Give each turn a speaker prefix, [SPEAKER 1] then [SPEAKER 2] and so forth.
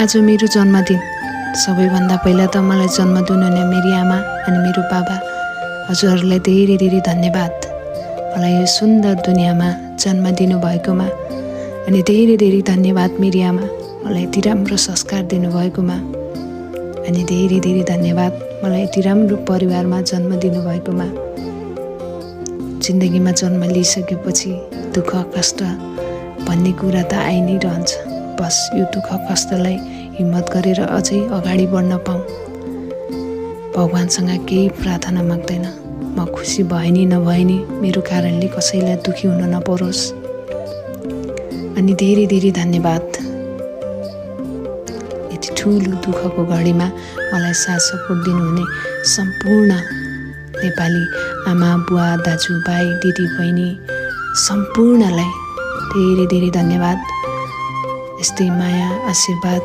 [SPEAKER 1] आज मेरो जन्मदिन। सबैभन्दा पहिला त मलाई जन्म दिनुहुने मेरी आमा अनि मेरो बाबा, हजुरहरूलाई धेरै धेरै धन्यवाद। मलाई यो सुन्दर दुनियाँमा जन्म दिनुभएकोमा अनि धेरै धेरै धन्यवाद मेरी आमा, मलाई यति राम्रो संस्कार दिनुभएकोमा अनि धेरै धेरै धन्यवाद मलाई यति राम्रो परिवारमा जन्म दिनुभएकोमा। जिन्दगीमा जन्म लिइसकेपछि दुःख कष्ट भन्ने कुरा त आइ नै रहन्छ। बस यो दुःख कष्टलाई हिम्मत गरेर अझै अगाडि बढ्न पाऊँ। भगवानसँग केही प्रार्थना माग्दैन, म खुसी भए नि नभए नि मेरो कारणले कसैलाई दुखी हुन नपरोस्। अनि धेरै धेरै धन्यवाद। यति ठुलो दुःखको घडीमा मलाई साथ सपोर्ट दिनुहुने सम्पूर्ण नेपाली आमा बुवा दाजु भाइ दिदी बहिनी सम्पूर्णलाई धेरै धेरै धन्यवाद। यस्तै माया आशीर्वाद